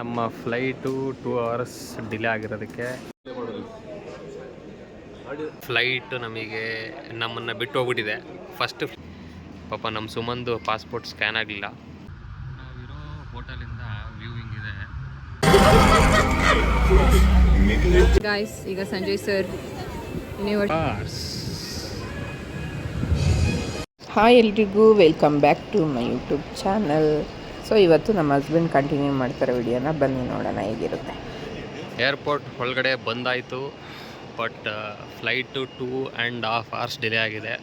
ನಮ್ಮ flight 2 hours delay ಆಗಿರೋದಕ್ಕೆ flight ನಮ್ಮನ್ನು ಬಿಟ್ಟು ಹೋಗ್ಬಿಟ್ಟಿದೆ. ಫಸ್ಟ್ ಪಾಪ ನಮ್ಮ ಸುಮಂದು ಪಾಸ್ಪೋರ್ಟ್ ಸ್ಕ್ಯಾನ್ ಆಗಲಿಲ್ಲ. ನಾವಿರೋ ಹೋಟೆಲಿಂದ ವ್ಯೂವಿಂಗ್ ಇದೆ. ಗಾಯ್ಸ್, ಈಗ ಸಂಜಯ್ ಸರ್ ಹಾಯ್ ಎಲ್ರಿಗೂ, welcome back to my YouTube channel. So ಇವತ್ತು ನಮ್ಮ ಹಸ್ಬೆಂಡ್ ಕಂಟಿನ್ಯೂ ಮಾಡ್ತಾರೆ ವಿಡಿಯೋನ, ಬನ್ನಿ ನೋಡೋಣ ಹೇಗಿರುತ್ತೆ. ಏರ್ಪೋರ್ಟ್ ಒಳಗಡೆ ಬಂದಾಯಿತು, ಬಟ್ ಫ್ಲೈಟು 2.5 ಅವರ್ಸ್ ಡಿಲೇ ಆಗಿದೆ.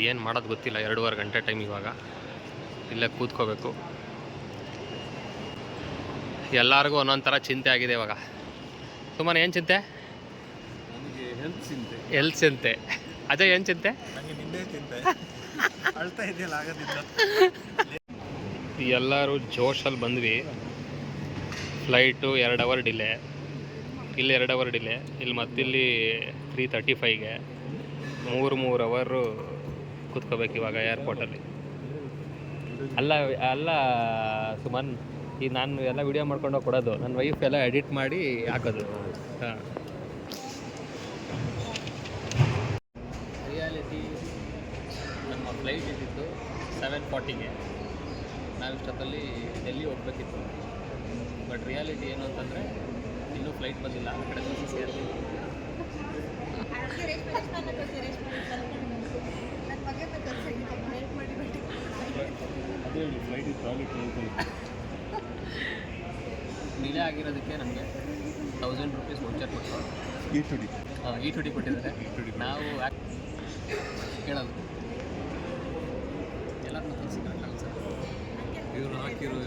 ಏನು ಮಾಡೋದು ಗೊತ್ತಿಲ್ಲ. 2.5 ಗಂಟೆ ಟೈಮ್. ಇವಾಗ ಇಲ್ಲೇ ಕೂತ್ಕೋಬೇಕು. ಎಲ್ಲರಿಗೂ ಒಂದೊಂದು ಥರ ಚಿಂತೆ ಆಗಿದೆ ಇವಾಗ. ಸುಮ್ಮನೆ ಏನು ಚಿಂತೆ? ಹೆಲ್ತ್ ಚಿಂತೆ. ಅಜಯ್ ಏನು ಚಿಂತೆ? ಎಲ್ಲರೂ ಜೋಶಲ್ಲಿ ಬಂದ್ವಿ. ಫ್ಲೈಟು 2 ಅವರ್ ಡಿಲೇ, ಇಲ್ಲಿ 2 ಅವರ್ ಡಿಲೇ, ಇಲ್ಲಿ ಮತ್ತಿಲ್ಲಿ 3:35ಗೆ 3 ಅವರು ಕೂತ್ಕೋಬೇಕು ಇವಾಗ ಏರ್ಪೋರ್ಟಲ್ಲಿ. ಅಲ್ಲ ಸುಮನ್, ಈಗ ನಾನು ಎಲ್ಲ ವೀಡಿಯೋ ಮಾಡ್ಕೊಂಡು ಕೊಡೋದು, ನನ್ನ ವೈಫ್ ಎಲ್ಲ ಎಡಿಟ್ ಮಾಡಿ ಹಾಕೋದು. ಹಾಂ, ರಿಯಾಲಿಟಿ ನಮ್ಮ ಫ್ಲೈಟ್ ಇದ್ದಿದ್ದು 7:40ಗೆ. ನಾವಿಷ್ಟೊತ್ತಲ್ಲಿ ಡೆಲ್ಲಿ ಹೋಗ್ಬೇಕಿತ್ತು. ಬಟ್ ರಿಯಾಲಿಟಿ ಏನು ಅಂತಂದರೆ ಇನ್ನೂ ಫ್ಲೈಟ್ ಬಂದಿಲ್ಲ. ಆ ಕಡೆ ಸೇರ್ತೀವಿ. ಡಿಲೇ ಆಗಿರೋದಕ್ಕೆ ನಮಗೆ 1000 ರೂಪೀಸ್ ವೌಚರ್ ಕೊಟ್ಟು E2D ಕೊಟ್ಟಿದ್ದಾರೆ. ನಾವು ಕೇಳೋದು ಎಲ್ಲರನ್ನೂ ತಿಳಿಸಿದ್ದಾರೆ ಸರ್. ಇವರು ಹಾಕಿರೋ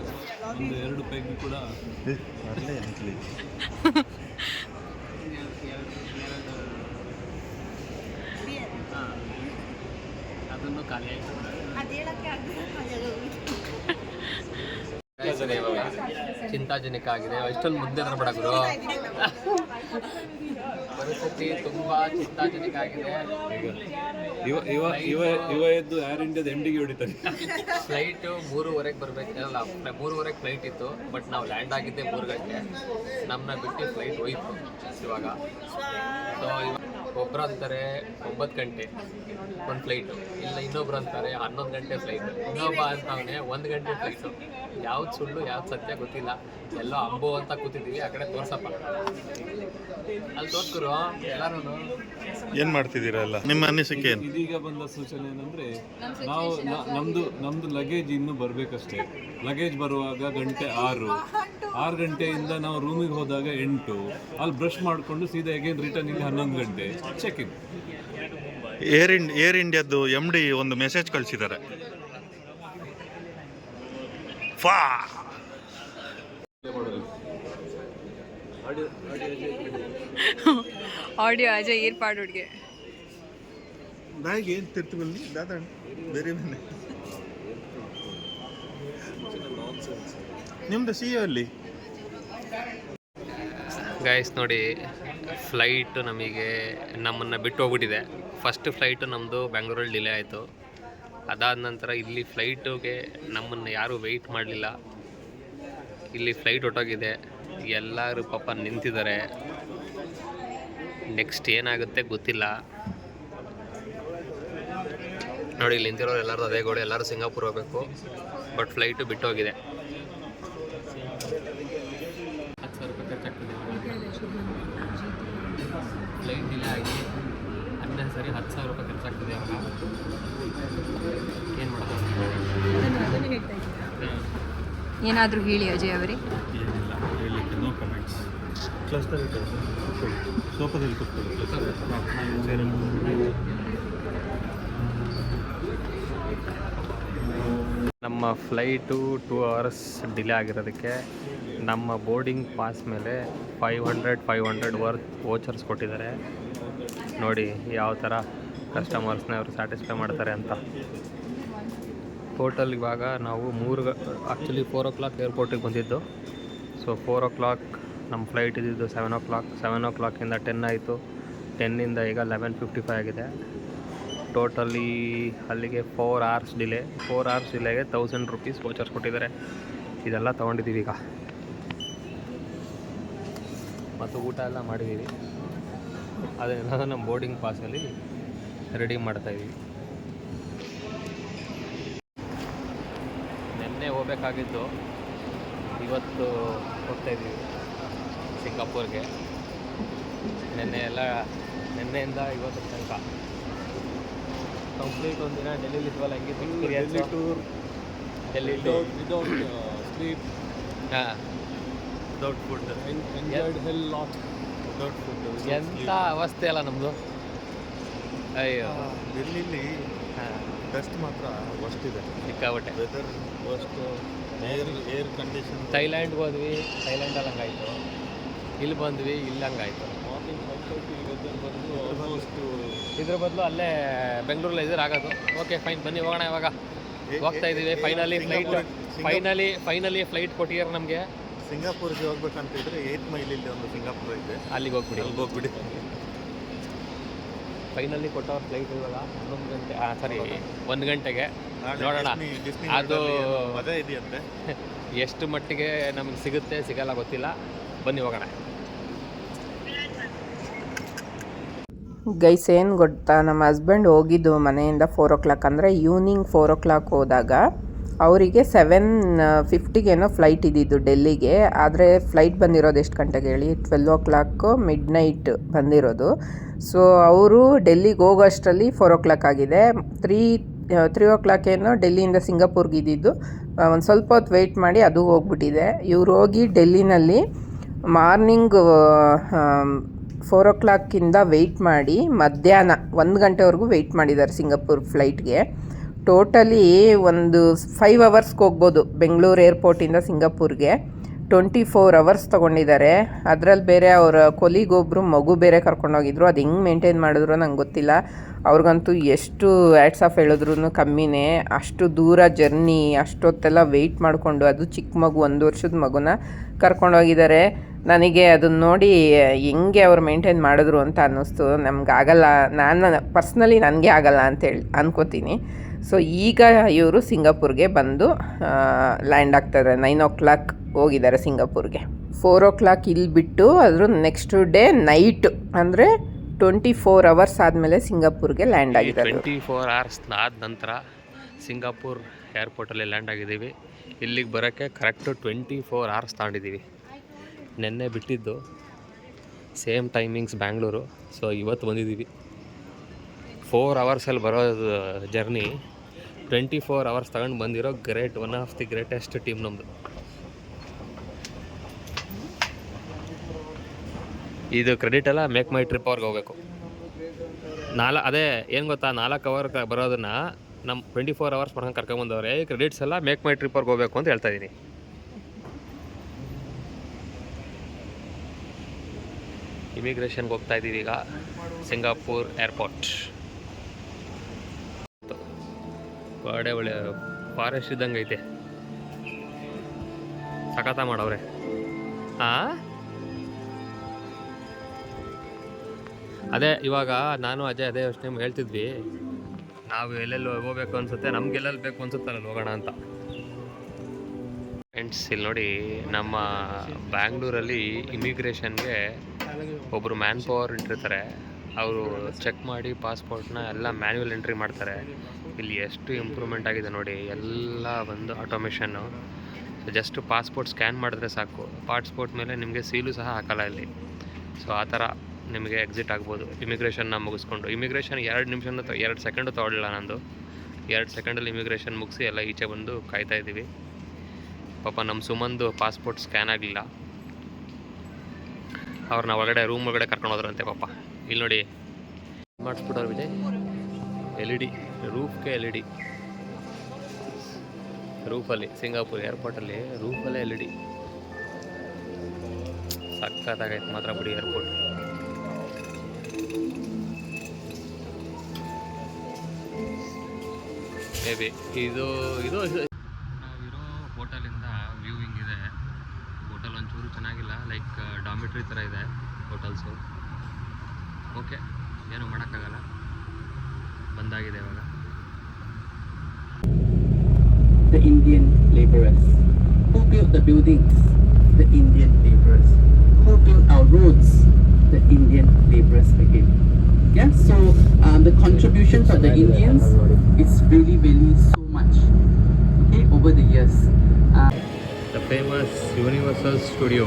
ಒಂದು 2 ಪೈಕಿ ಕೂಡ ಅದನ್ನು ಖಾಲಿ ಆಯಿತು. ಚಿಂತಾಜನಕ ಆಗಿದೆ. ಇಷ್ಟೊಂದು ಮುದ್ದೆ ಬಡ ಗುರು. ಪರಿಸ್ಥಿತಿ ತುಂಬ ಚಿಂತಾಜನಕ ಆಗಿದೆ. ಇವ ಎದ್ದು ಏರ್ ಇಂಡಿಯಾದ ಎಂಡಿಗೆ ಹೊಡಿತಾರೆ. ಫ್ಲೈಟು 3:30ಗೆ ಬರಬೇಕು. 3:30ಗೆ ಫ್ಲೈಟ್ ಇತ್ತು, ಬಟ್ ನಾವು ಲ್ಯಾಂಡ್ ಆಗಿದ್ದೆ 3 ಗಂಟೆ. ನಮ್ಮನ್ನ ಬಿಟ್ಟು ಫ್ಲೈಟ್ ಹೋಯ್ತು ಇವಾಗ. ಸೊ ಒಬ್ಬರು ಅಂತಾರೆ 9 ಗಂಟೆ ಒಂದು ಫ್ಲೈಟು, ಇಲ್ಲ ಇನ್ನೊಬ್ರು ಅಂತಾರೆ 11 ಗಂಟೆ ಫ್ಲೈಟು, ಇನ್ನೊಬ್ಬ ಅಂತವನೇ 1 ಗಂಟೆ ಫ್ಲೈಟು. ಯಾವ್ದು ಸುಳ್ಳು ಯಾವ್ದು ಸತ್ಯ ಗೊತ್ತಿಲ್ಲ. ಎಲ್ಲೋ ಅಂಬೋ ಅಂತ ಕೂತಿದ್ದೀವಿ. ಆ ಕಡೆ ತೋರ್ಸಪ್ಪ, ಅಲ್ಲಿ ತೋರ್ಸ್ಕರು ಎಲ್ಲರೂ. ಏನ್ ಮಾಡ್ತಿದ್ದೀರಲ್ಲ, ನಿಮ್ಮ ಅನಿಸಿಕೆ ಏನು? ಇದೀಗ ಬಂದ ಸೂಚನೆ ಏನಂದ್ರೆ, ನಾವು ನಮ್ದು ಲಗೇಜ್ ಇನ್ನು ಬರ್ಬೇಕಷ್ಟೇ. ಲಗೇಜ್ ಬರುವಾಗ ಗಂಟೆ 6 ಗಂಟೆಯಿಂದ ನಾವು ರೂಮಿಗೆ ಹೋದಾಗ 8, ಅಲ್ಲಿ ಬ್ರಷ್ ಮಾಡಿಕೊಂಡು ಸೀದಾ ಅಗೇನ್ ರಿಟರ್ನ್ ಇಲ್ಲಿ 11 ಗಂಟೆ ಚೆಕ್ ಇನ್. ಏರ್ ಇಂಡಿಯಾದ್ದು MD ಒಂದು ಮೆಸೇಜ್ ಕಳಿಸಿದ್ದಾರೆ. ಆಡಿಯೋ ಅಜಯ್ ಏರ್ಪಾಡುಗೆ ಬ್ಯಾಗ್ ಏನು ತಿರ್ತಿವಲ್ಲಿ ದಾದಾ ಬೇರೆ ಮನೆ ನಿಮ್ದು CEO ಅಲ್ಲಿ. ಗೈಸ್ ನೋಡಿ, ಫ್ಲೈಟು ನಮ್ಮನ್ನು ಬಿಟ್ಟು ಹೋಗ್ಬಿಟ್ಟಿದೆ. ಫಸ್ಟ್ ಫ್ಲೈಟು ನಮ್ಮದು ಬೆಂಗಳೂರಲ್ಲಿ ಡಿಲೇ ಆಯಿತು. ಅದಾದ ನಂತರ ಇಲ್ಲಿ ಫ್ಲೈಟುಗೆ ನಮ್ಮನ್ನು ಯಾರೂ ವೆಯ್ಟ್ ಮಾಡಲಿಲ್ಲ. ಇಲ್ಲಿ ಫ್ಲೈಟ್ ಹೊಟ್ಟೋಗಿದೆ. ಎಲ್ಲರೂ ಪಾಪ ನಿಂತಿದ್ದಾರೆ. ನೆಕ್ಸ್ಟ್ ಏನಾಗುತ್ತೆ ಗೊತ್ತಿಲ್ಲ. ನೋಡಿ, ಇಲ್ಲಿ ನಿಂತಿರೋರು ಎಲ್ಲರೂ ಅದೇ ಗೋಡೆ, ಎಲ್ಲರೂ ಸಿಂಗಾಪುರ್ ಹೋಗಬೇಕು. ಬಟ್ ಫ್ಲೈಟು ಬಿಟ್ಟು ಹೋಗಿದೆ. 10,000 ರೂಪಾಯಿ ಖರ್ಚಾಗ್ತದೆ. ಫ್ಲೈಟ್ ಡಿಲೇ ಆಗಿ 10,000 ರೂಪಾಯಿ ಖರ್ಚಾಗ್ತದೆ. ಅವಾಗ ಏನು ಮಾಡೋದು? ಏನಾದರೂ ಹೇಳಿ ಅಜಯ್ ಅವರೇ. ಹೇಳಲಿಕ್ಕೆ ನೋ ಕಮೆಂಟ್ಸ್. ಕ್ಲಸ್ಟರ್ ಸೋಫಾದಲ್ಲಿ ಕೂತ್ಕೊಳ್ಳಿ. ನಮ್ಮ ಫ್ಲೈಟು 2 ಅವರ್ಸ್ ಡಿಲೇ ಆಗಿರೋದಕ್ಕೆ ನಮ್ಮ ಬೋರ್ಡಿಂಗ್ ಪಾಸ್ ಮೇಲೆ 500 ವರ್ತ್ ವೋಚರ್ಸ್ ಕೊಟ್ಟಿದ್ದಾರೆ. ನೋಡಿ ಯಾವ ಥರ ಕಸ್ಟಮರ್ಸ್ನ ಅವರು ಸ್ಯಾಟಿಸ್ಫೈ ಮಾಡ್ತಾರೆ ಅಂತ. ಟೋಟಲ್ ಇವಾಗ ನಾವು 4 o'clock ಏರ್ಪೋರ್ಟಿಗೆ ಬಂದಿದ್ದು. ಸೊ 4 o'clock ನಮ್ಮ ಫ್ಲೈಟ್ ಇದ್ದಿದ್ದು 7 o'clock. 7 o'clockಯಿಂದ 10 ಆಯಿತು. 10ಇಂದ ಈಗ 11:55 ಆಗಿದೆ. ಟೋಟಲಿ ಅಲ್ಲಿಗೆ 4 hours delay. 4 hours ಡಿಲೇಗೆ 1000 rupees vouchers ಕೊಟ್ಟಿದ್ದಾರೆ. ಇದೆಲ್ಲ ತೊಗೊಂಡಿದ್ದೀವಿ ಈಗ. ಮತ್ತು ಊಟ ಎಲ್ಲ ಮಾಡಿದ್ದೀವಿ. ಅದನ್ನೆಲ್ಲ ನಮ್ಮ ಬೋರ್ಡಿಂಗ್ ಪಾಸಲ್ಲಿ ರೆಡಿ ಮಾಡ್ತಾಯಿದ್ದೀವಿ. ನಿನ್ನೆ ಹೋಗ್ಬೇಕಾಗಿದ್ದು, ಇವತ್ತು ಹೋಗ್ತಾಯಿದ್ದೀವಿ ಸಿಂಗಾಪುರ್ಗೆ. ನಿನ್ನೆಯಿಂದ ಇವತ್ತು ತನಕ ಕಂಪ್ಲೀಟ್ ಒಂದಿನ ಡೆಲ್ಲಿಲಿ ಇದ್ವಲ್ಲ, ಹೆಂಗಿತ್ತು experience? Tour Delhi without sleep, ಹಾಂ, ವಿದೌಟ್ ಫುಡ್, ಎಂಜಾಯ್ಡ್ ಹೆಲ್ ಲಾಟ್. ವಿದೌಟ್ ಫುಡ್ ಎಂಥ ಅವಸ್ಥೆ ಅಲ್ಲ ನಮ್ಮದು. ಅಯ್ಯೋ, ಡೆಲ್ಲಿಲಿ ಹಾಂ, ಡಸ್ಟ್ ಮಾತ್ರ ವರ್ಸ್ಟ್ ಇದೆ. ಸಿಕ್ಕಾಬಟ್ಟೆ ವೆದರ್ ವರ್ಸ್ಟ್, ಏರ್ ಕಂಡೀಷನ್. ಥೈಲ್ಯಾಂಡ್ಗೆ ಹೋದ್ವಿ, ಥೈಲ್ಯಾಂಡಲ್ಲಿ ಹಂಗಾಯಿತು. ಇಲ್ಲಿ ಬಂದ್ವಿ, ಇಲ್ಲಿ ಹಂಗಾಯಿತು. ಮಾರ್ನಿಂಗ್ 5:30 ವೆದರ್ ಬಂದು ಆಲ್ಮೋಸ್ಟ್ ಇದ್ರ ಬದಲು ಅಲ್ಲೇ ಬೆಂಗಳೂರಲ್ಲಿ ಆಗೋದು. ಓಕೆ ಫೈನ್, ಬನ್ನಿ ಹೋಗೋಣ. ಇವಾಗ ಹೋಗ್ತಾ ಇದ್ದೀವಿ. ಫೈನಲಿ ಫ್ಲೈಟ್ ಕೊಟ್ಟಿದ್ದಾರೆ ನಮಗೆ. ಸಿಂಗಾಪುರ್ಗೆ ಹೋಗ್ಬೇಕಂತಿದ್ರೆ 8 ಮೈಲಲ್ಲಿ ಒಂದು ಸಿಂಗಾಪುರ್ ಇದೆ, ಅಲ್ಲಿಗೆ ಹೋಗ್ಬಿಡಿ. ಫೈನಲಿ ಕೊಟ್ಟವ್ರ ಫ್ಲೈಟ್ ಇವಾಗ 11 ಗಂಟೆ, ಸಾರಿ 1 ಗಂಟೆಗೆ. ನೋಡೋಣ ಅದು ಮಜಾ ಇದೆಯಂತೆ. ಎಷ್ಟು ಮಟ್ಟಿಗೆ ನಮಗೆ ಸಿಗುತ್ತೆ ಸಿಗಲ್ಲ ಗೊತ್ತಿಲ್ಲ. ಬನ್ನಿ ಹೋಗೋಣ. ಗೈಸ್ ಏನು ಗೊತ್ತಾ, ನಮ್ಮ ಹಸ್ಬೆಂಡ್ ಹೋಗಿದ್ದು ಮನೆಯಿಂದ 4 o'clock, ಅಂದರೆ ಈವ್ನಿಂಗ್ 4 o'clock ಹೋದಾಗ ಅವರಿಗೆ 7:50 ಫ್ಲೈಟ್ ಇದ್ದಿದ್ದು ಡೆಲ್ಲಿಗೆ. ಆದರೆ ಫ್ಲೈಟ್ ಬಂದಿರೋದು ಎಷ್ಟು ಗಂಟೆಗೆ ಹೇಳಿ? 12 o'clock ಮಿಡ್ನೈಟ್ ಬಂದಿರೋದು. ಸೊ ಅವರು ಡೆಲ್ಲಿಗೆ ಹೋಗೋಷ್ಟರಲ್ಲಿ 4 o'clock ಆಗಿದೆ. 3 o'clock ಏನೋ ಡೆಲ್ಲಿಯಿಂದ ಸಿಂಗಾಪುರ್ಗೆ ಇದ್ದಿದ್ದು. ಒಂದು ಸ್ವಲ್ಪ ಹೊತ್ತು ವೆಯ್ಟ್ ಮಾಡಿ ಅದು ಹೋಗ್ಬಿಟ್ಟಿದೆ. ಇವ್ರು ಹೋಗಿ ಡೆಲ್ಲಿನಲ್ಲಿ ಮಾರ್ನಿಂಗ್ 4 o'clock ವೆಯ್ಟ್ ಮಾಡಿ ಮಧ್ಯಾಹ್ನ 1 ಗಂಟೆವರೆಗೂ ವೆಯ್ಟ್ ಮಾಡಿದ್ದಾರೆ ಸಿಂಗಾಪುರ್ ಫ್ಲೈಟ್ಗೆ. ಟೋಟಲಿ ಒಂದು 5 ಅವರ್ಸ್ಗೆ ಹೋಗ್ಬೋದು ಬೆಂಗಳೂರು ಏರ್ಪೋರ್ಟಿಂದ ಸಿಂಗಾಪುರ್ಗೆ. 24 hours ತೊಗೊಂಡಿದ್ದಾರೆ. ಅದರಲ್ಲಿ ಬೇರೆ ಅವರ ಕೊಲಿಗೊಬ್ಬರು ಮಗು ಬೇರೆ ಕರ್ಕೊಂಡೋಗಿದ್ರು. ಅದು ಹೆಂಗೆ ಮೇಂಟೈನ್ ಮಾಡಿದ್ರು ನಂಗೆ ಗೊತ್ತಿಲ್ಲ. ಅವ್ರಿಗಂತೂ ಎಷ್ಟು ಹ್ಯಾಟ್ಸ್ ಆಫ್ ಹೇಳಿದ್ರು ಕಮ್ಮಿನೇ. ಅಷ್ಟು ದೂರ ಜರ್ನಿ, ಅಷ್ಟೊತ್ತೆಲ್ಲ ವೆಯ್ಟ್ ಮಾಡಿಕೊಂಡು, ಅದು ಚಿಕ್ಕ ಮಗು, 1 ವರ್ಷದ ಮಗುನ ಕರ್ಕೊಂಡೋಗಿದ್ದಾರೆ. ನನಗೆ ಅದನ್ನು ನೋಡಿ ಹೆಂಗೆ ಅವ್ರು ಮೇಂಟೈನ್ ಮಾಡಿದ್ರು ಅಂತ ಅನ್ನಿಸ್ತು. ನಮಗಾಗಲ್ಲ, ನಾನು ಪರ್ಸ್ನಲಿ ನನಗೆ ಆಗಲ್ಲ ಅಂತೇಳಿ ಅನ್ಕೋತೀನಿ. ಸೊ ಈಗ ಇವರು ಸಿಂಗಾಪುರ್ಗೆ ಬಂದು ಲ್ಯಾಂಡ್ ಆಗ್ತಾರೆ. 9 o'clock ಹೋಗಿದ್ದಾರೆ ಸಿಂಗಾಪುರ್ಗೆ. 4 o'clock ಇಲ್ಲಿ ಬಿಟ್ಟು ಅದ್ರ ನೆಕ್ಸ್ಟ್ ಡೇ ನೈಟ್, ಅಂದರೆ 24 hours ಆದಮೇಲೆ ಸಿಂಗಾಪುರ್ಗೆ ಲ್ಯಾಂಡ್ ಆಗಿದ್ದಾರೆ. 24 hours ಆದ ನಂತರ ಸಿಂಗಾಪುರ್ ಏರ್ಪೋರ್ಟಲ್ಲಿ ಲ್ಯಾಂಡ್ ಆಗಿದ್ದೀವಿ. ಇಲ್ಲಿಗೆ ಬರೋಕ್ಕೆ ಕರೆಕ್ಟು 24 hours ತಗೊಂಡಿದ್ದೀವಿ. ನೆನ್ನೆ ಬಿಟ್ಟಿದ್ದು ಸೇಮ್ ಟೈಮಿಂಗ್ಸ್ ಬ್ಯಾಂಗ್ಳೂರು. ಸೊ ಇವತ್ತು ಬಂದಿದ್ದೀವಿ. 4 ಅವರ್ಸಲ್ಲಿ ಬರೋದು ಜರ್ನಿ 24 hours ತಗೊಂಡು ಬಂದಿರೋ great, one of the greatest team ನಮ್ಮದು. ಇದು ಕ್ರೆಡಿಟ್ ಎಲ್ಲ ಮೇಕ್ ಮೈ ಟ್ರಿಪ್ ಅವ್ರಿಗೆ ಹೋಗಬೇಕು. ಅದೇ ಏನು ಗೊತ್ತಾ, 4 hour ಬರೋದನ್ನು ನಮ್ಮ 24 hours ಮಾಡ್ಕೊಂಡು ಕರ್ಕೊಂಬಂದವ್ರೆ. ಕ್ರೆಡಿಟ್ಸ್ ಎಲ್ಲ ಮೇಕ್ ಮೈ ಟ್ರಿಪ್ ಅವ್ರಿಗೆ ಹೋಗಬೇಕು ಅಂತ ಹೇಳ್ತಾ ಇದ್ದೀನಿ. ಇಮಿಗ್ರೇಷನ್ಗೆ ಹೋಗ್ತಾ ಇದ್ದೀವಿ ಈಗ, ಸಿಂಗಾಪುರ್ ಏರ್ಪೋರ್ಟ್. ಒಳ್ಳೆ ಫಾರೆಸ್ಟ್ ಇದ್ದಂಗೆ ಐತೆ, ಸಖತ ಮಾಡವ್ರೆ. ಅದೇ ಇವಾಗ ನಾನು ಅಜಯ್ ಅದೇ ಯೋಚನೆ ಹೇಳ್ತಿದ್ವಿ, ನಾವು ಎಲ್ಲೆಲ್ಲಿ ಹೋಗ್ಬೇಕು ಅನ್ಸುತ್ತೆ, ನಮ್ಗೆಲ್ಲೆಲ್ಲಿ ಬೇಕು ಅನ್ಸುತ್ತೆ ಅಲ್ಲಿ ಹೋಗೋಣ ಅಂತ. ಫ್ರೆಂಡ್ಸ್ ಇಲ್ಲಿ ನೋಡಿ, ನಮ್ಮ ಬ್ಯಾಂಗ್ಳೂರಲ್ಲಿ ಇಮಿಗ್ರೇಷನ್ಗೆ ಒಬ್ಬರು ಮ್ಯಾನ್ ಪವರ್ ಇಟ್ಟಿರ್ತಾರೆ. ಅವರು ಚೆಕ್ ಮಾಡಿ ಪಾಸ್ಪೋರ್ಟ್ನ ಎಲ್ಲ ಮ್ಯಾನ್ಯುವಲ್ ಎಂಟ್ರಿ ಮಾಡ್ತಾರೆ. ಇಲ್ಲಿ ಎಷ್ಟು ಇಂಪ್ರೂವ್ಮೆಂಟ್ ಆಗಿದೆ ನೋಡಿ, ಎಲ್ಲ ಒಂದು ಆಟೋಮೇಷನ್ನು. ಜಸ್ಟ್ ಪಾಸ್ಪೋರ್ಟ್ ಸ್ಕ್ಯಾನ್ ಮಾಡಿದ್ರೆ ಸಾಕು, ಪಾಸ್ಪೋರ್ಟ್ ಮೇಲೆ ನಿಮಗೆ ಸೀಲು ಸಹ ಹಾಕಲ್ಲ ಇಲ್ಲಿ. ಸೊ ಆ ಥರ ನಿಮಗೆ ಎಕ್ಸಿಟ್ ಆಗ್ಬೋದು ಇಮಿಗ್ರೇಷನ್ನ ಮುಗಿಸ್ಕೊಂಡು. ಇಮಿಗ್ರೇಷನ್ 2 ನಿಮಿಷ 2 ಸೆಕೆಂಡು ತೊಗೊಳ್ಳಿಲ್ಲ ನಂದು. 2 ಸೆಕೆಂಡಲ್ಲಿ ಇಮಿಗ್ರೇಷನ್ ಮುಗಿಸಿ ಎಲ್ಲ ಈಚೆ ಬಂದು ಕಾಯ್ತಾ ಇದ್ದೀವಿ. ಪಾಪ ನಮ್ಮ ಸುಮಂದು ಪಾಸ್ಪೋರ್ಟ್ ಸ್ಕ್ಯಾನ್ ಆಗಲಿಲ್ಲ. ಅವ್ರನ್ನ ಒಳಗಡೆ ರೂಮ್ ಒಳಗಡೆ ಕರ್ಕೊಂಡು ಹೋದ್ರಂತೆ ಪಾಪ. ಇಲ್ಲಿ ನೋಡಿ ಮಾಡಿಸ್ಬಿಟ್ಟವ್ರು ವಿಜಯ್, LED ರೂಫ್ಗೆ LED, ರೂಫಲ್ಲಿ ಸಿಂಗಾಪುರ್ ಏರ್ಪೋರ್ಟಲ್ಲಿ ರೂಫಲ್ಲೇ LED. ಸಕ್ಕತ್ತಾಗೈತೆ ಮಾತ್ರ ಬಿಡಿ ಏರ್ಪೋರ್ಟ್. ಮೇ ಬಿ ಇದು ನಾವಿರೋ ಹೋಟೆಲಿಂದ ವ್ಯೂವಿಂಗ್ ಇದೆ. ಹೋಟೆಲ್ ಒಂಚೂರು ಚೆನ್ನಾಗಿಲ್ಲ, ಲೈಕ್ ಡಾಮಿಟ್ರಿ ಥರ ಇದೆ ಹೋಟೆಲ್ಸು. ಓಕೆ, ಏನೂ ಮಾಡೋಕ್ಕಾಗಲ್ಲ, ಬಂದಾಗಿದೆ ಇವಾಗ. The Indian laborers who built the buildings, the Indian laborers who built our roads, the Indian laborers again. Yeah, so the contribution for the Indians is really, really so much, okay, over the years. The famous universal studio,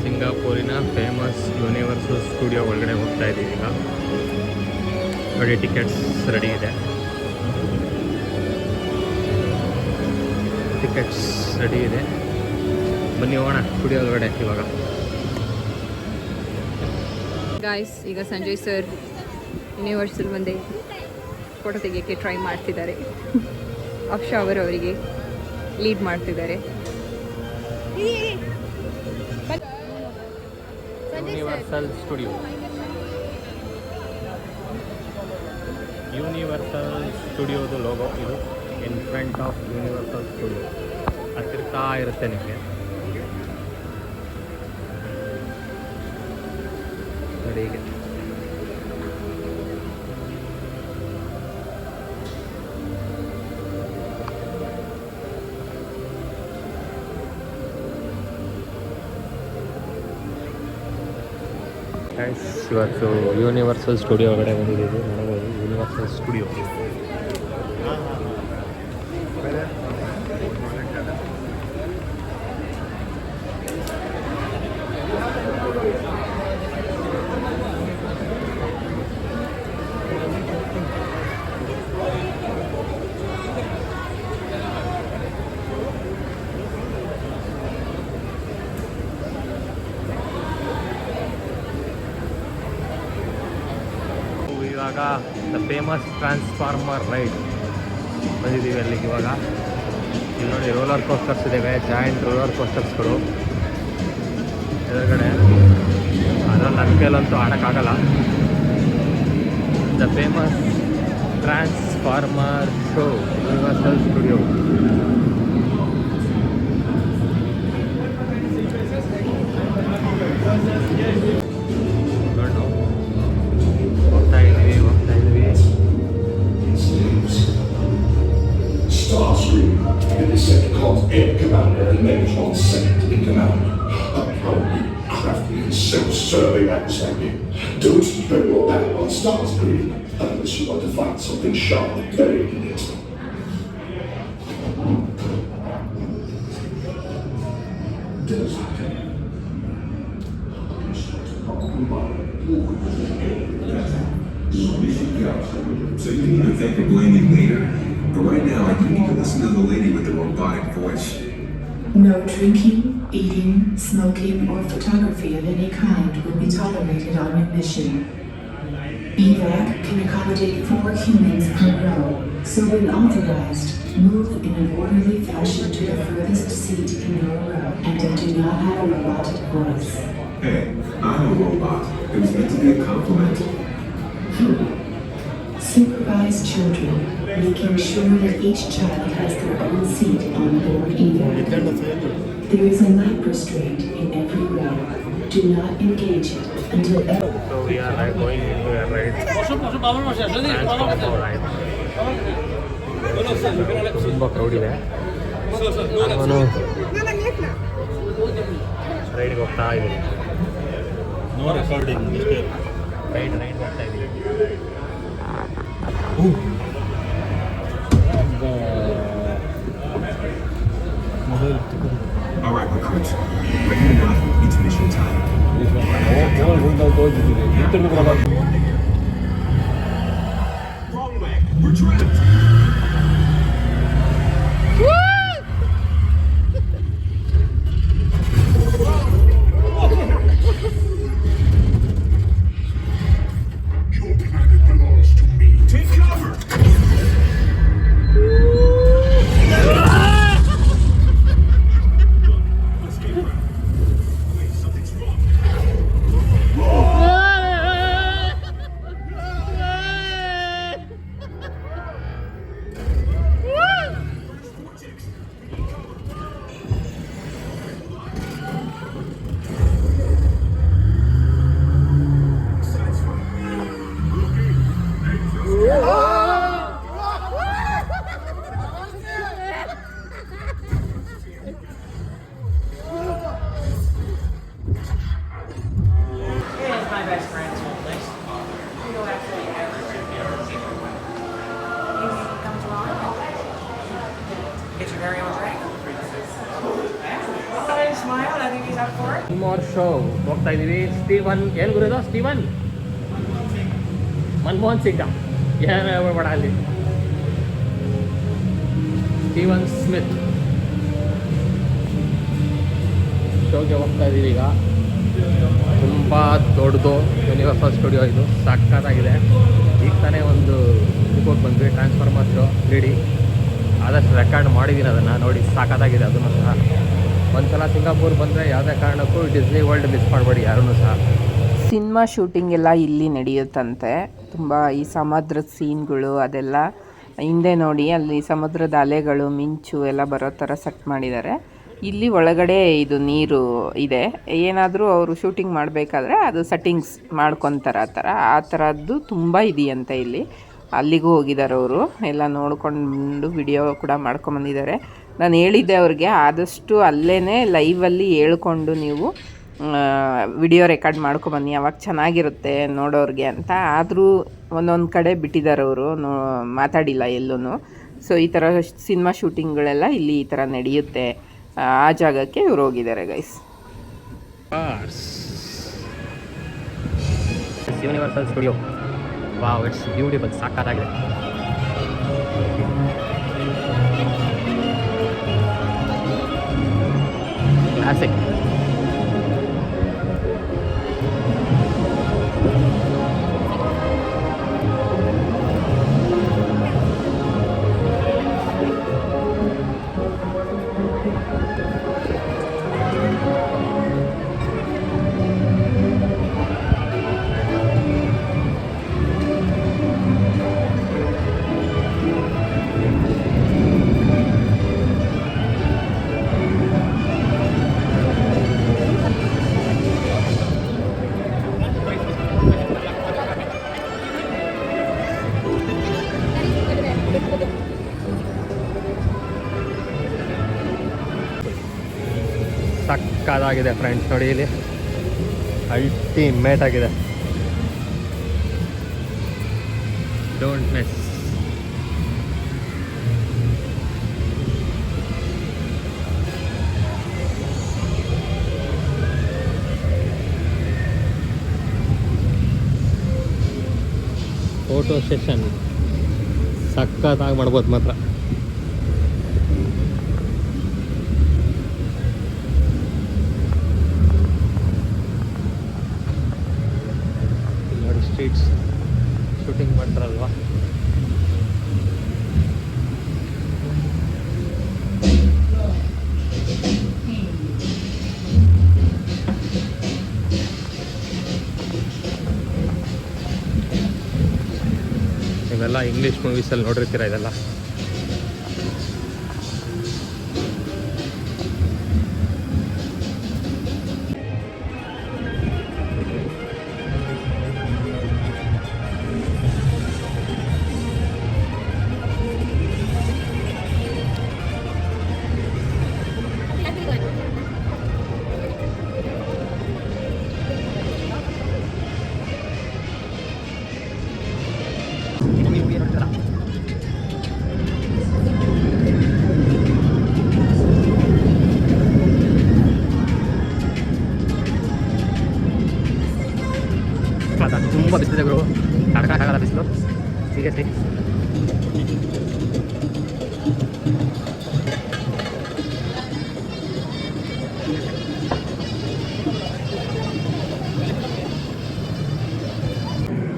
ಸಿಂಗಾಪುರಿನ famous universal studio ಒಳಗಡೆ ಹೋಗ್ತಾ ಇದ್ದೀವಿ ಈಗ. ನೋಡಿ, tickets ready ಇದೆ. ಬನ್ನಿ ಹೋಗೋಣ studio ಒಳಗಡೆ ಇವಾಗ. ಗಾಯ್ಸ್, ಈಗ ಸಂಜಯ್ ಸರ್ ಯೂನಿವರ್ಸಲ್ ಮುಂದೆ ಫೋಟೋ ತೆಗಿಯೋಕ್ಕೆ ಟ್ರೈ ಮಾಡ್ತಿದ್ದಾರೆ. ಅಕ್ಷಾ ಅವರು ಅವರಿಗೆ ಲೀಡ್ ಮಾಡ್ತಿದ್ದಾರೆ. ಯೂನಿವರ್ಸಲ್ ಸ್ಟುಡಿಯೋದು ಲೋಗೋ ಇದು. In front of universal studio ಹತ್ತಿರ್ತಾ ಇರುತ್ತೆ ನಿಮಗೆ. ನೋಡಿ ಹೀಗೆ. ಇವತ್ತು ಯೂನಿವರ್ಸಲ್ ಸ್ಟುಡಿಯೋ ಒಳಗಡೆ ಬಂದಿದ್ದೀವಿ. ನೋಡ್ಬೋದು ಯೂನಿವರ್ಸಲ್ ಸ್ಟುಡಿಯೋ. ಇವಾಗ ದ ಫೇಮಸ್ ಟ್ರಾನ್ಸ್ಫಾರ್ಮರ್ ರೈಡ್ ಬಂದಿದ್ದೀವಿ ಅಲ್ಲಿಗೆ. ಇವಾಗ ಇಲ್ಲಿ ನೋಡಿ ರೋಲರ್ ಕೋಸ್ಟರ್ಸ್ ಇದ್ದಾವೆ, ಜಾಯಿಂಟ್ ರೋಲರ್ ಕೋಸ್ಟರ್ಸ್ಗಳು ಎದುರುಗಡೆ. ಅದರಲ್ಲಿ ನನ್ನ ಕೈಲಂತೂ ಆಡೋಕ್ಕಾಗಲ್ಲ. The famous transformer show universal studio. Starscream, the Decepticons Air Commander and Megatron's second in command. A proudly crafty and self-serving understanding. Don't spread your back on Starscream unless you want to find something sharp buried in it. So you need to thank and blame me later? But right now, you need to listen to the lady with the robotic voice. No drinking, eating, smoking, or photography of any kind will be tolerated on admission. EVAC can accommodate 4 humans per row, so when authorized, move in an orderly fashion to the furthest seat in your row, and I do not have a robotic voice. Hey, I'm a robot. It was meant to be a compliment. Supervise children, making sure that each child has their own seat on board EVAC. There is a lap restraint in every row. Do not engage it until So we are going into a ride. Transformer ride. ತುಂಬ crowd ಇದೆ. ನಾನು ರೈಡ್ಗೆ ಹೋಗ್ತಾ ಇದ್ದೀನಿ. Ride ಮಾಡ್ತಾ ಇದ್ದೀನಿ. All right, recruits. Ready or not, it's mission time. Wrong leg. We're trapped. Your planet belongs to me. Take cover. Wait, something's wrong. More show ಹೋಗ್ತಾ ಇದ್ದೀವಿ. Steven ಏನು ಗುರು ಸ್ಟೀವನ್ ಮನಮೋಹನ್ ಸಿಂಗ್ ಏನು ಹೇಳ್ಬೇಡ ಅಲ್ಲಿ. ಸ್ಟೀವನ್ ಸ್ಮಿತ್ ಶೋಗೆ ಹೋಗ್ತಾ ಇದ್ದೀವಿ ಈಗ. ತುಂಬ ದೊಡ್ಡದು ಯೂನಿವರ್ಸಲ್ ಸ್ಟುಡಿಯೋ ಇದು, ಸಕ್ಕತ್ತಾಗಿದೆ. ಈಗ ತಾನೇ ಒಂದು ಇದಕ್ಕೆ ಹೋಗಿ ಬಂದ್ವಿ, ಟ್ರಾನ್ಸ್ಫಾರ್ಮರ್ ಶೋ 3D. ಆದಷ್ಟು ರೆಕಾರ್ಡ್ ಮಾಡಿದ್ದೀನಿ ಅದನ್ನು, ನೋಡಿ ಸಾಕಾಗಿದೆ ಅದನ್ನು ಸಹ. ಒಂದ್ಸಲ ಸಿಂಗಾಪುರ್ ಬಂದರೆ ಯಾವುದೇ ಕಾರಣಕ್ಕೂ ಡಿಸ್ನಿ ವರ್ಲ್ಡ್ ಮಿಸ್ ಮಾಡಬೇಡಿ ಯಾರೂ ಸಹ. ಸಿನಿಮಾ ಶೂಟಿಂಗ್ ಎಲ್ಲ ಇಲ್ಲಿ ನಡೆಯುತ್ತಂತೆ. ತುಂಬ ಈ ಸಮುದ್ರದ ಸೀನ್ಗಳು ಅದೆಲ್ಲ ಹಿಂದೆ ನೋಡಿ, ಅಲ್ಲಿ ಸಮುದ್ರದ ಅಲೆಗಳು ಮಿಂಚು ಎಲ್ಲ ಬರೋ ಥರ ಸೆಟ್ ಮಾಡಿದ್ದಾರೆ. ಇಲ್ಲಿ ಒಳಗಡೆ ಇದು ನೀರು ಇದೆ, ಏನಾದರೂ ಅವರು ಶೂಟಿಂಗ್ ಮಾಡಬೇಕಾದ್ರೆ ಅದು ಸೆಟ್ಟಿಂಗ್ಸ್ ಮಾಡ್ಕೊತಾರೆ ಆ ಥರದ್ದು ತುಂಬ ಇದೆಯಂತೆ ಇಲ್ಲಿ. ಅಲ್ಲಿಗೂ ಹೋಗಿದ್ದಾರೆ ಅವರು, ಎಲ್ಲ ನೋಡಿಕೊಂಡು ವಿಡಿಯೋ ಕೂಡ ಮಾಡ್ಕೊಂಬಂದಿದ್ದಾರೆ. ನಾನು ಹೇಳಿದ್ದೆ ಅವ್ರಿಗೆ ಆದಷ್ಟು ಅಲ್ಲೇ ಲೈವಲ್ಲಿ ಹೇಳ್ಕೊಂಡು ನೀವು ವಿಡಿಯೋ ರೆಕಾರ್ಡ್ ಮಾಡ್ಕೊಬನ್ನಿ, ಅವಾಗ ಚೆನ್ನಾಗಿರುತ್ತೆ ನೋಡೋರಿಗೆ ಅಂತ. ಆದರೂ ಒಂದೊಂದು ಕಡೆ ಬಿಟ್ಟಿದ್ದಾರೆ ಅವರು, ಮಾತಾಡಿಲ್ಲ ಎಲ್ಲೂ. ಸೊ ಈ ಥರ ಸಿನಿಮಾ ಶೂಟಿಂಗ್ಗಳೆಲ್ಲ ಇಲ್ಲಿ ಈ ಥರ ನಡೆಯುತ್ತೆ. ಆ ಜಾಗಕ್ಕೆ ಇವ್ರು ಹೋಗಿದ್ದಾರೆ guys. Universal studio, wow, it's beautiful, ಸಾಕಾಗಿದೆ. ಕ್ಲಾಸಿಕ್. ಸಕ್ಕದಾಗಿದೆ ಫ್ರೆಂಡ್ಸ್, ನೋಡಿ ಇಲ್ಲಿ ಅಲ್ಟಿಮೇಟ್ ಆಗಿದೆ. Don't miss. ಫೋಟೋ ಸೆಷನ್ ಸಕ್ಕತ್ತಾಗಿ ಮಾಡ್ಬೋದು ಮಾತ್ರ. ನೋಡಿ ಸ್ಟ್ರೀಟ್ಸ್ ಶೂಟಿಂಗ್ ಮಾಡ್ತಾರಲ್ವಾ. ಇವೆಲ್ಲ ಇಂಗ್ಲೀಷ್ ಮೂವೀಸಲ್ಲಿ ನೋಡಿರ್ತೀರ ಇದೆಲ್ಲ. ತುಂಬ ಬಿಸಿಲಿದೆ ಗುರು, ತಡ್ಕೊಳಕ್ಕಾಗಲ್ಲ ಬಿಸಿಲು ಸೀರಿಯಸ್ಲಿ.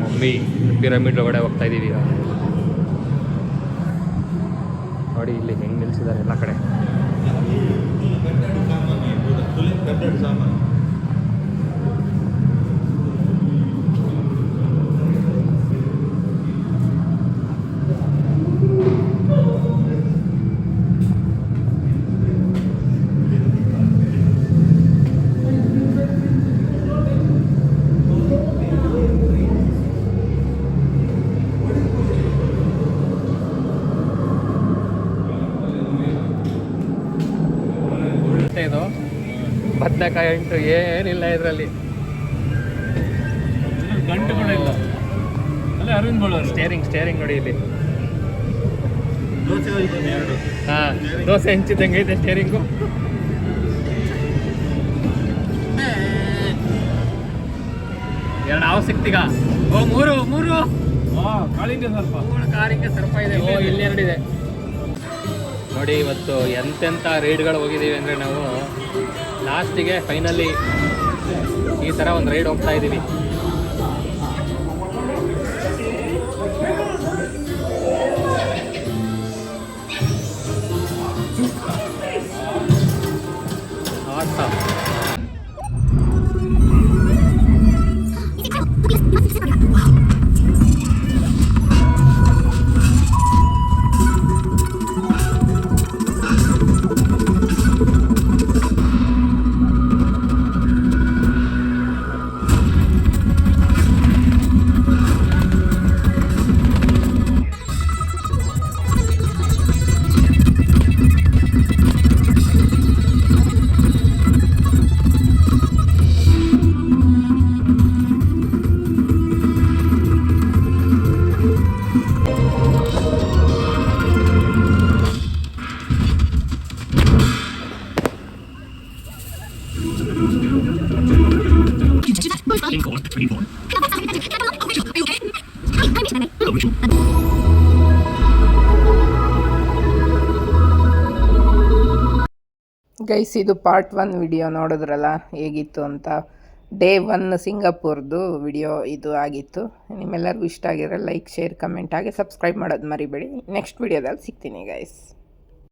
ಮಮ್ಮಿ ಪಿರಮಿಡ್ ಒಳಗಡೆ ಹೋಗ್ತಾ ಇದ್ದೀವಿ ಈಗ. ನೋಡಿ ಇಲ್ಲಿ ಹೆಂಗೆ ನಿಲ್ಲಿಸಿದ್ದಾರೆ ಎಲ್ಲ ಕಡೆ. ಇದು ಬದನೆಕಾಯಿ ಅಂಟು ಏನಿಲ್ಲ ಇದರಲ್ಲಿ, ಗಂಟು ಕೂಡ ಇಲ್ಲ. ಅಲ್ಲೇ ಅರವಿಂದ್ ಬೋಳರ್ ಸ್ಟೇರಿಂಗ್ ನೋಡಿ ಇಲ್ಲಿ. ಹಾಂ, ದೋಸೆ ಹಂಚಿದಂಗೆ ಐತೆ ಸ್ಟೇರಿಂಗು. ಸಿಕ್ತೀಗ. ಓ ಮೂರು ಕಾಳಿಂಗ ಸ್ವಲ್ಪ ಕಾರಿಗೆ ಸರ್ಪ ಇದೆ. ಓ ಇಲ್ಲಿ ಎರಡಿದೆ ನೋಡಿ. ಇವತ್ತು ಎಂತೆಂಥ ರೈಡ್ಗಳು ಹೋಗಿದ್ದೀವಿ ಅಂದರೆ ನಾವು ಲಾಸ್ಟಿಗೆ ಫೈನಲಿ ಈ ಥರ ಒಂದು ರೈಡ್ ಹೋಗ್ತಾ ಇದ್ದೀವಿ. Awesome. ಗೈಸ್, ಇದು ಪಾರ್ಟ್ 1 ವಿಡಿಯೋ ನೋಡಿದ್ರಲ್ಲ ಹೇಗಿತ್ತು ಅಂತ. ಡೇ 1 ಸಿಂಗಾಪುರ್ದು ವಿಡಿಯೋ ಇದು ಆಗಿತ್ತು. ನಿಮ್ಮೆಲ್ಲರಿಗೂ ಇಷ್ಟ ಆಗಿದ್ರೆ ಲೈಕ್, ಶೇರ್, ಕಮೆಂಟ್ ಹಾಗೆ ಸಬ್ಸ್ಕ್ರೈಬ್ ಮಾಡೋದು ಮರಿಬೇಡಿ. ನೆಕ್ಸ್ಟ್ ವಿಡಿಯೋದಲ್ಲಿ ಸಿಗ್ತೀನಿ ಗೈಸ್.